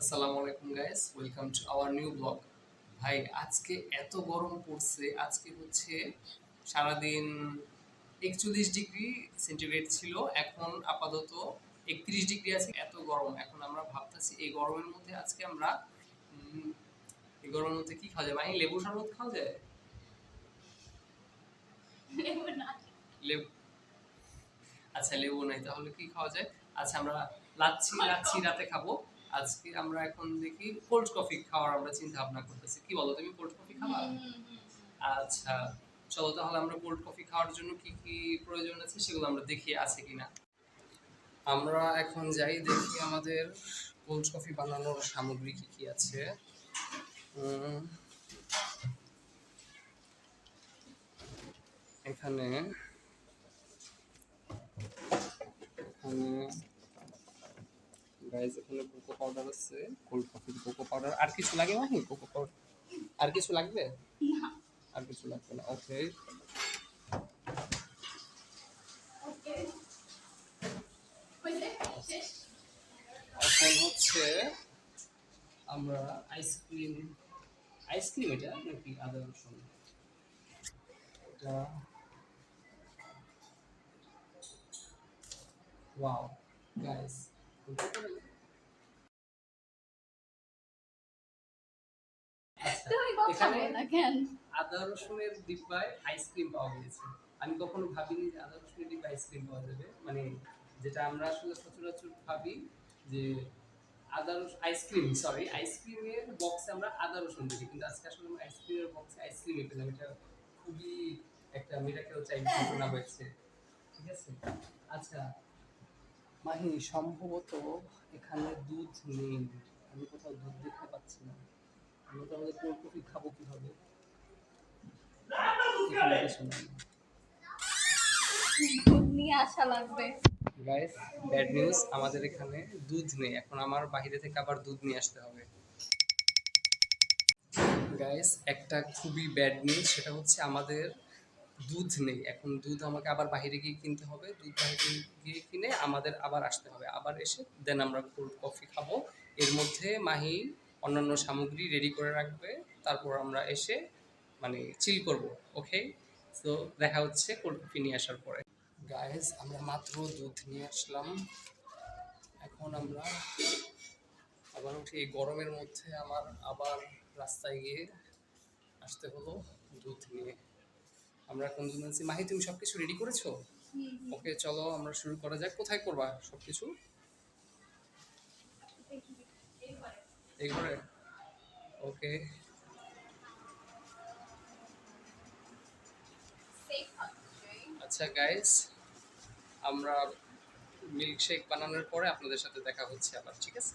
আসসালামু আলাইকুম guys, welcome to our new blog. ভাই আজকে এত গরম পড়ছে, আজকে হচ্ছে সারাদিন 41 ডিগ্রি সেন্টিগ্রেড ছিল, এখন আপাতত 31 ডিগ্রি আছে। এত গরম, এখন আমরা ভাবতেছি এই গরমের মধ্যে আজকে আমরা উম, এই গরমের মধ্যে কি খাওয়া যায়? মানে লেবু শরবত খাওয়া যায়? লেবু না। লেবু, আচ্ছা লেবু নাই, তাহলে কি খাওয়া যায়? আচ্ছা আমরা লাচ্ছি রাতে খাবো। আজকে আমরা এখন দেখি কোল্ড কফি খাওয়ার আমরা চিন্তা ভাবনা করতেছি। কি বলো, তুমি কোল্ড কফি খাবা? আচ্ছা, চলো তাহলে আমরা কোল্ড কফি খাওয়ার জন্য কি কি প্রয়োজন আছে সেগুলো আমরা দেখি আছে কিনা। আমরা এখন যাই, দেখি আমাদের কোল্ড কফি বানানোর সামগ্রী কি কি আছে। উম, এখানে এখানে গাইস, এখানে কোকো পাউডার আছে, কোল্ড কফির কোকো পাউডার। আর কিছু লাগে মাহি? কোকো পাউডার আর কিছু লাগবে? আর কিছু লাগবে না, ওকে। ওকে, হইছে শেষ। এখন হচ্ছে আমরা আইসক্রিম, আইসক্রিম এটা নাকি আদা রসুন? এটা ওয়াও গাইস, আচ্ছা তুমি কথা এখানে বলো না কেন? আদা রসুনের ডিব্বায় আইসক্রিম পাওয়া গিয়েছে। আমি কখনো ভাবিনি যে আদা রসুনের ডিব্বায় আইসক্রিম পাওয়া যাবে, মানে যেটা আমরা আসলে সচরাচর ভাবি যে আদা রসুন আইসক্রিম, সরি আইসক্রিমের বক্সে আমরা আদা রসুন দেখি, কিন্তু আজকে আসলে আমরা আইসক্রিমের বক্সে আইসক্রিমই পেলাম। এটা খুবই একটা মিরাকেল চাইল্ড ঘটনা হয়েছে, ঠিক আছে। আচ্ছা মাহি, সম্ভবত এখানে দুধ নেই, আমি কোথাও দুধ দেখতে পাচ্ছি না। আমরা তাহলে কোল্ড কফি খাবো কিভাবে? এখানে কিছু নেই। দুধ নিয়ে আসা লাগবে। গাইস, ব্যাড নিউজ, আমাদের এখানে দুধ নেই। এখন আমার বাইরে থেকে আবার দুধ নিয়ে আসতে হবে। গাইস, একটা খুবই ব্যাড নিউজ, সেটা হচ্ছে আমাদের দুধ নেই। এখন দুধ আমাকে আবার বাইরে গিয়ে কিনতে হবে। দুধ বাইরে গিয়ে কিনে আমাদের আবার আসতে হবে, আবার এসে দেন আমরা কোল্ড কফি খাবো। এর মধ্যে মাহি অন্যান্য সামগ্রী রেডি করে রাখবে, তারপর আমরা এসে মানে চিল করব। ওকে, তো দেখা হচ্ছে কোল্ড কফি নিয়ে আসার পরে। গাইস, আমরা মাত্র দুধ নিয়ে আসলাম। এখন আমরা আবার উঠে এই গরমের মধ্যে আমার আবার রাস্তায় গিয়ে আসতে হলো দুধ নিয়ে। আমরা এখন দুধ আনছি। মাহি, তুমি সবকিছু রেডি করেছো? ওকে, চলো আমরা শুরু করা যাক। কোথায় করবা সবকিছু? এই ঘরে, ওকে। আচ্ছা গাইস, আমরা মিল্কশেক বানানোর পরে আপনাদের সাথে দেখা হচ্ছে আবার, ঠিক আছে?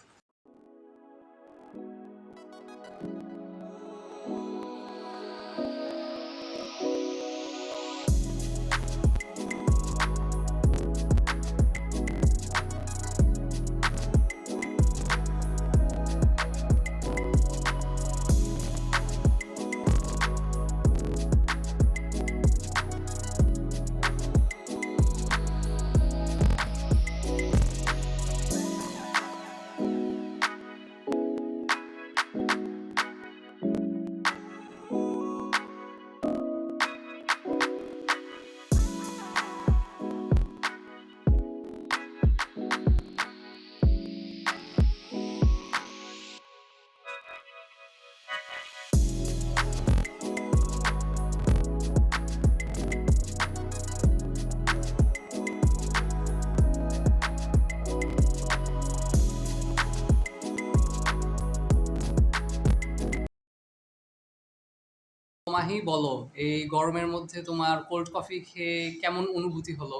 মাহি বলো, এই গরমের মধ্যে তোমার কোল্ড কফি খেয়ে কেমন অনুভূতি হলো?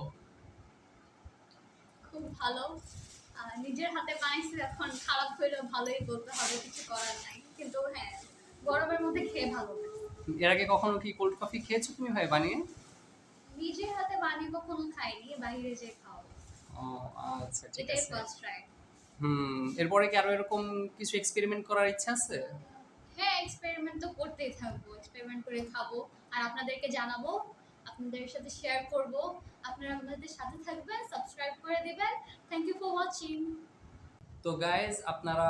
খুব ভালো। নিজের হাতে বানাইছি, এখন খারাপ হইলেও ভালোই বলতে হবে, কিছু করার নাই। কিন্তু হ্যাঁ, গরমের মধ্যে খেয়ে ভালো লাগে। এর আগে কখনো কি কোল্ড কফি খেয়েছো তুমি ভাই বানিয়ে? নিজের হাতে বানিয়ে কখনো খাইনি, বাইরে যেয়ে খাওয়া। ও আচ্ছা, ঠিক এটাই আছে। First try. এরপরে কি আরো এরকম কিছু এক্সপেরিমেন্ট করার ইচ্ছা আছে? হ্যাঁ, এক্সপেরিমেন্ট তো করতেই থাকবো, এক্সপেরিমেন্ট করে খাবো আর আপনাদেরকে জানাবো, আপনাদের সাথে শেয়ার করব। আপনারা আমাদের সাথে থাকবেন, সাবস্ক্রাইব করে দিবেন। Thank you for watching. তো গাইজ আপনারা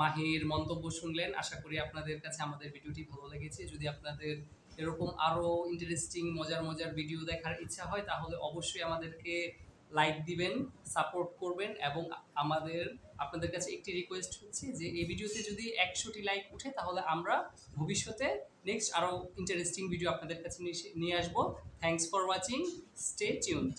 মাহির মন্তব্য শুনলেন, আশা করি আপনাদের কাছে আমাদের ভিডিওটি ভালো লেগেছে। যদি আপনাদের এরকম আরও ইন্টারেস্টিং মজার মজার ভিডিও দেখার ইচ্ছা হয় তাহলে অবশ্যই আমাদেরকে লাইক দিবেন, সাপোর্ট করবেন, এবং আপনাদের কাছে একটি রিকোয়েস্ট হচ্ছে যে এই ভিডিওতে যদি 100টি লাইক উঠে তাহলে আমরা ভবিষ্যতে নেক্সট আরও ইন্টারেস্টিং ভিডিও আপনাদের কাছে নিয়ে আসবো। Thanks for watching, stay tuned.